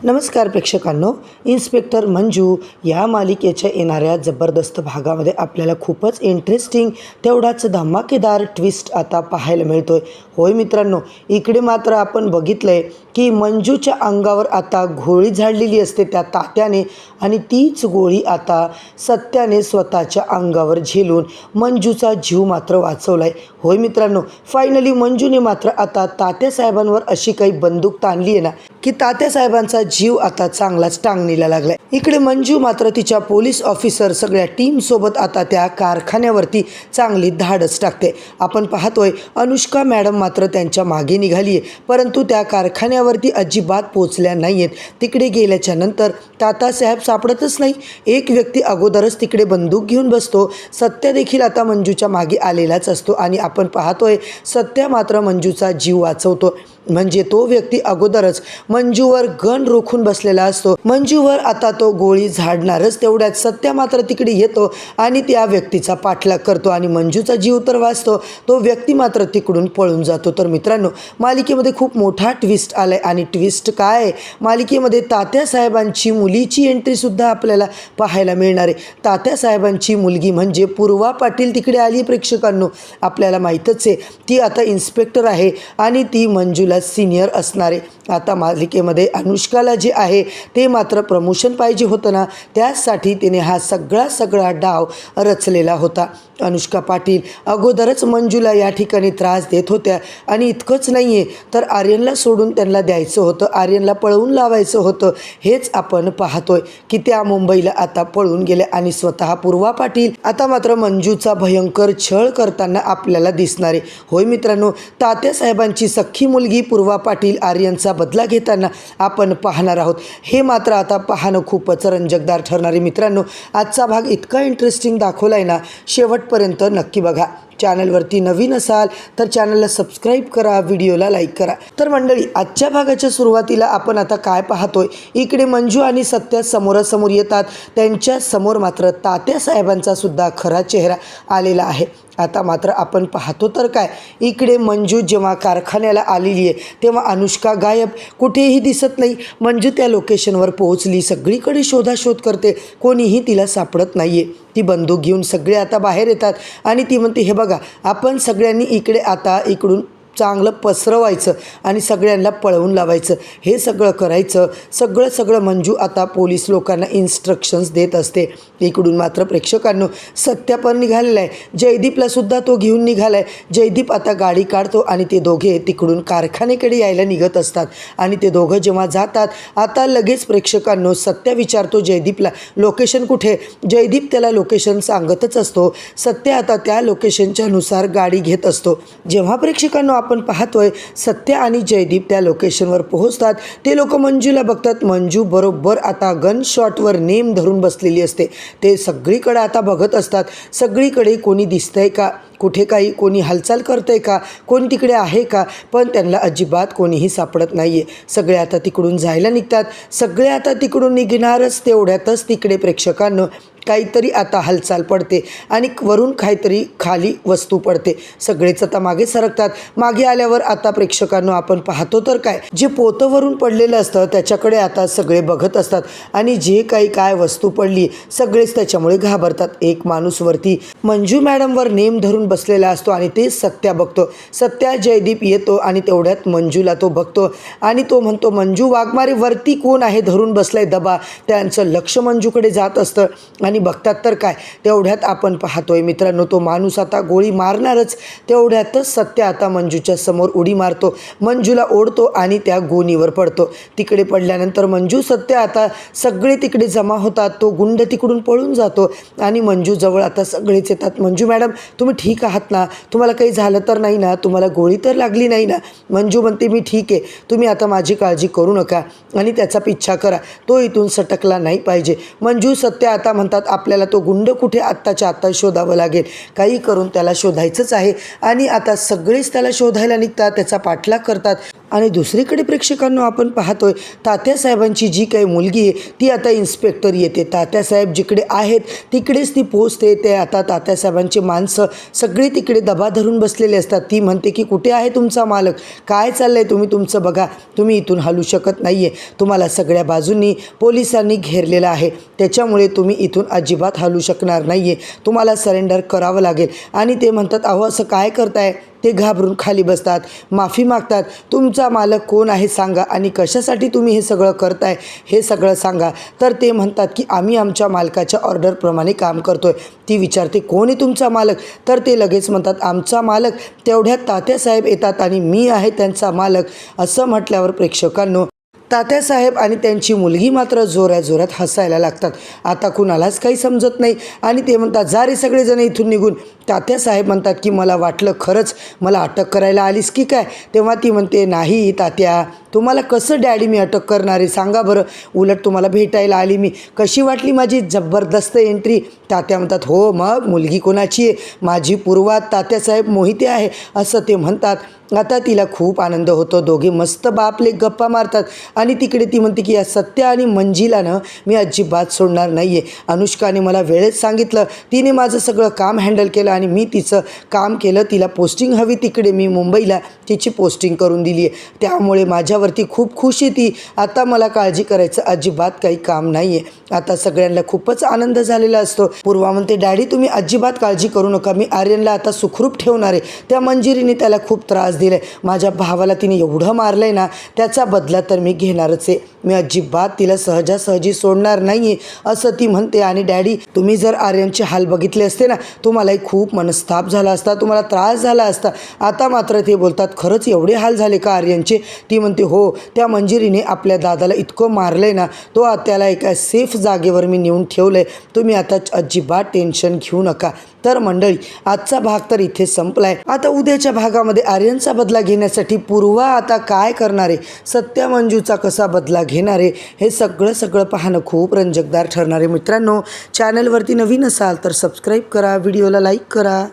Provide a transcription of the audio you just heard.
नमस्कार प्रेक्षकांनो, इन्स्पेक्टर मंजू या मालिकेच्या येणाऱ्या जबरदस्त भागामध्ये आपल्याला खूपच इंटरेस्टिंग तेवढाच धमाकेदार ट्विस्ट आता पाहायला मिळतोय। होय मित्रांनो, इकडे मात्र आपण बघितलंय की मंजूच्या अंगावर आता गोळी झाडलेली असते त्या तात्याने, आणि तीच गोळी आता सत्याने स्वतःच्या अंगावर झेलून मंजूचा जीव मात्र वाचवलाय। होय मित्रांनो, फायनली मंजूने मात्र आता तात्यासाहेबांवर अशी काही बंदूक ताणली आहे ना की तात्यासाहेबांचा जीव आता चांगलाच टांगणीला लागलाय। इकडे मंजू मात्र तिच्या पोलीस ऑफिसर सगळ्या टीम सोबत आता त्या कारखान्यावरती चांगली धाडस टाकते। आपण पाहतोय अनुष्का मॅडम मात्र त्यांच्या मागे निघाली आहे, परंतु त्या कारखान्यावरती अजिबात पोचल्या नाहीयेत। तिकडे गेल्याच्या नंतर तात्यासाहेब सापडतच नाही। एक व्यक्ती अगोदरच तिकडे बंदूक घेऊन बसतो। सत्य देखील आता मंजूच्या मागे आलेलाच असतो आणि आपण पाहतोय सत्य मात्र मंजूचा जीव वाचवतो। म्हणजे तो व्यक्ती अगोदरच मंजूवर गन रोखून बसलेला असतो। मंजूवर आता तो गोळी झाडणारच तेवढ्यात सत्य मात्र तिकडे येतो आणि त्या व्यक्तीचा पाठलाग करतो आणि मंजूचा जीव तर वाचतो, तो व्यक्ती मात्र तिकडून पळून जातो। तर मित्रांनो, मालिकेमध्ये खूप मोठा ट्विस्ट आलाय आणि ट्विस्ट काय आहे, मालिकेमध्ये तात्यासाहेबांची मुलीची एंट्री सुद्धा आपल्याला पाहायला मिळणार आहे। तात्यासाहेबांची मुलगी म्हणजे पूर्वा पाटील तिकडे आली। प्रेक्षकांनो, आपल्याला माहीतच आहे ती आता इन्स्पेक्टर आहे आणि ती मंजूला सीनियर असणार आहे। आता मालिकेमध्ये अनुष्काला जे आहे ते मात्र प्रमोशन पाहिजे होतं ना, त्यासाठी तिने हा सगळा डाव रचलेला होता। अनुष्का पाटील अगोदरच मंजूला या ठिकाणी त्रास देत होत्या आणि इतकंच नाही आहे तर आर्यनला सोडून त्यांना द्यायचं होतं, आर्यनला पळवून लावायचं होतं। हेच आपण पाहतोय की त्या मुंबईला आता पळून गेल्या आणि स्वतः पूर्वा पाटील आता मात्र मंजूचा भयंकर छळ करताना आपल्याला दिसणार आहे। होय मित्रांनो, तात्यासाहेबांची सख्खी मुलगी पूर्वा पाटील आर्यनचा बदला घेताना आपण पाहणार आहोत। हे मात्र आता पाहणं खूपच रंजकदार ठरणार आहे। मित्रांनो, आजचा भाग इतका इंटरेस्टिंग दाखवला आहे ना, शेवटपर्यंत नक्की बघा। चॅनलवरती नवीन असाल तर चॅनलला सबस्क्राईब करा, व्हिडिओला लाईक करा। तर मंडळी, आजच्या भागाच्या सुरुवातीला आपण आता काय पाहतोय, इकडे मंजू आणि सत्य समोरासमोर येतात। त्यांच्या समोर मात्र तात्यासाहेबांचा सुद्धा खरा चेहरा आलेला आहे। आता मात्र आपण पाहतो तर काय, इकडे मंजू जेव्हा कारखान्याला आलेली आहे तेव्हा अनुष्का गायब, कुठेही दिसत नाही। मंजू त्या लोकेशनवर पोहोचली, सगळीकडे शोधाशोध करते, कोणीही तिला सापडत नाहीये। ती बंदूक घेऊन सगळे आता बाहेर येतात आणि ती म्हणते, हे बघा, आपण सगळ्यांनी इकडे आता इकडून चांगलं पसरवायचं आणि सगळ्यांना पळवून लावायचं, हे सगळं करायचं। सगळं मंजू आता पोलीस लोकांना इन्स्ट्रक्शन्स देत असते। इकडून मात्र प्रेक्षकांनो, सत्य पण निघालेला आहे, जयदीपला सुद्धा तो घेऊन निघाला आहे। जयदीप आता गाडी काढतो आणि ते दोघे तिकडून कारखान्याकडे यायला निघत असतात आणि ते दोघं जेव्हा जातात, आता लगेच प्रेक्षकांनो सत्य विचारतो जयदीपला, लोकेशन कुठे? जयदीप त्याला लोकेशन सांगतच असतो। सत्य आता त्या लोकेशनच्या नुसार गाडी घेत असतो। जेव्हा प्रेक्षकांनो आपण पाहतोय सत्य आणि जयदीप त्या लोकेशनवर पोहोचतात, ते लोक मंजूला बघतात। मंजू बरोबर आता गन शॉटवर नेम धरून बसलेली असते। ते सगळीकडे आता बघत असतात, सगळीकडे कोणी दिसतंय का, कुठे काही कोणी हालचाल करतंय का, कोण तिकडे आहे का, पण त्यांना अजिबात कोणीही सापडत नाहीये। सगळे आता तिकडून जायला निघतात, सगळे आता तिकडून निघणारच तेवढ्यातच तिकडे प्रेक्षकांनो काहीतरी आता हालचाल पडते आणि वरून काहीतरी खाली वस्तू पडते। सगळेच आता मागे सरकतात। मागे आल्यावर आता प्रेक्षकांनो आपण पाहतो तर काय, जे पोतवरून पडलेलं असतं त्याच्याकडे आता सगळे बघत असतात आणि जे काही काय वस्तू पडली सगळेच त्याच्यामुळे घाबरतात। एक माणूस वरती मंजू मॅडमवर नेम धरून बसलेला असतो आणि ते सत्या बघतो। सत्या जयदीप येतो आणि तेवढ्यात मंजूला तो बघतो आणि तो म्हणतो, मंजू वाघमारे, वरती कोण आहे धरून बसलाय दबा? त्यांचं लक्ष मंजूकडे जात असतं आणि बघतात तर काय, तेवढ्यात आपण पाहतोय मित्रांनो तो माणूस आता गोळी मारणारच। तेवढ्यातच सत्य आता मंजूच्या समोर उडी मारतो, मंजूला ओढतो आणि त्या गोणीवर पडतो। तिकडे पडल्यानंतर मंजू सत्य आता सगळे तिकडे जमा होतात। तो गुंड तिकडून पळून जातो आणि मंजू जवळ आता सगळेच येतात। मंजू मॅडम, तुम्ही ठीक आहात ना? तुम्हाला काही झालं तर नाही ना? तुम्हाला गोळी तर लागली नाही ना? मंजू म्हणते, मी ठीक आहे, तुम्ही आता माझी काळजी करू नका आणि त्याचा पिच्छा करा, तो इथून सटकला नाही पाहिजे। मंजू सत्य आता म्हणतात, आपल्याला तो गुंड कुठे आत्ताच्या आत्ता शोधावं लागेल, काही करून त्याला शोधायचंच आहे। आणि आता सगळेच त्याला शोधायला निघतात, त्याचा पाठलाग करतात। आणि दुसरीकडे प्रेक्षकांनो आपण पाहतोय तात्यासाहेबांची जी काही मुलगी आहे ती आता इन्स्पेक्टर येते. तात्यासाहेब जिकडे आहेत तिकडेच ती पोचते. ते आता तात्यासाहेबांची माणसं सगळी तिकडे दबा धरून बसलेले असतात. ती म्हणते की कुठे आहे तुमचा मालक, काय चाललंय, तुम्ही तुमचं बघा, तुम्ही इथून हलू शकत नाही आहे, तुम्हाला सगळ्या बाजूंनी पोलिसांनी घेरलेलं आहे, त्याच्यामुळे तुम्ही इथून अजिबात हलू शकणार नाही आहे, तुम्हाला सरेंडर करावं लागेल. आणि ते म्हणतात अहो असं काय करताय. ते घाबरून खाली बसतात, माफी मागतात. तुमचा मालक कोण आहे सांगा आणि कशासाठी तुम्ही हे सगळं करताय हे सगळं सांगा. तर ते म्हणतात की आम्ही आमच्या मालकाच्या ऑर्डरप्रमाणे काम करतोय. ती विचारते कोण आहे तुमचा मालक. तर ते लगेच म्हणतात आमचा मालक. तेवढ्यात तात्यासाहेब येतात आणि मी आहे त्यांचा मालक. असं म्हटल्यावर प्रेक्षकांनो तात्यासाहेब आणि त्यांची मुलगी मात्र जोरात हसायला लागतात. आता कुणालाच काही समजत नाही आणि ते म्हणतात जा रे सगळेजण इथून निघून. तात्यासाहेब म्हणतात की मला वाटलं खरंच मला अटक करायला आलीस की काय. तेव्हा ती म्हणते नाही तात्या, तुम्हाला कसं डॅडी मी अटक करणार आहे सांगा बरं, उलट तुम्हाला भेटायला आली मी. कशी वाटली माझी जबरदस्त एंट्री. तात्या म्हणतात हो मग मुलगी कोणाची आहे, माझी पूर्वा तात्यासाहेब मोहिते आहे असं ते म्हणतात. आता तिला खूप आनंद होतो. दोघे मस्त बापले गप्पा मारतात आणि तिकडे ती म्हणते की या सत्य आणि मंजिलानं मी अजिबात सोडणार नाही आहे. अनुष्काने मला वेळेत सांगितलं, तिने माझं सगळं काम हँडल केलं आणि मी तिचं काम केलं. तिला पोस्टिंग हवी तिकडे, मी मुंबईला तिची पोस्टिंग करून दिली आहे, त्यामुळे माझ्यावरती खूप खुश आहे ती. आता मला काळजी करायचं अजिबात काही काम नाही आहे. आता सगळ्यांना खूपच आनंद झालेला असतो. पूर्वा म्हणते डॅडी तुम्ही अजिबात काळजी करू नका, मी आर्यनला आता सुखरूप ठेवणार आहे. त्या मंजिरीने त्याला खूप त्रास दिला आहे, माझ्या भावाला तिने एवढं मारलं आहे ना, त्याचा बदला तर मी घेणारच आहे. मी अजिबात तिला सहजासहजी सोडणार नाही आहे असं ती म्हणते. आणि डॅडी तुम्ही जर आर्यनचे हाल बघितले असते ना, तुम्हालाही खूप मनस्ताप झाला असता, तुम्हाला त्रास झाला असता. आता मात्र ते बोलतात खरंच एवढे हाल झाले का आर्यनचे. ती म्हणते हो, त्या मंजिरीने आपल्या दादाला इतकं मारलं आहे ना, तो त्याला एका सेफ जागेवर मी नेऊन ठेवलं आहे, तुम्ही आता अजिबात टेन्शन घेऊ नका. तर मंडळी आजचा भाग तर इथे संपला आहे. आता उद्याच्या भागामध्ये आर्यनचा बदला घेण्यासाठी पूर्वा आता काय करणार आहे, सत्या मंजूचा कसा बदला घेणार आहे, हे सगळं पाहणं खूप रंजकदार ठरणार आहे. मित्रांनो चॅनलवरती नवीन असाल तर सबस्क्राईब करा, व्हिडिओला लाईक करा.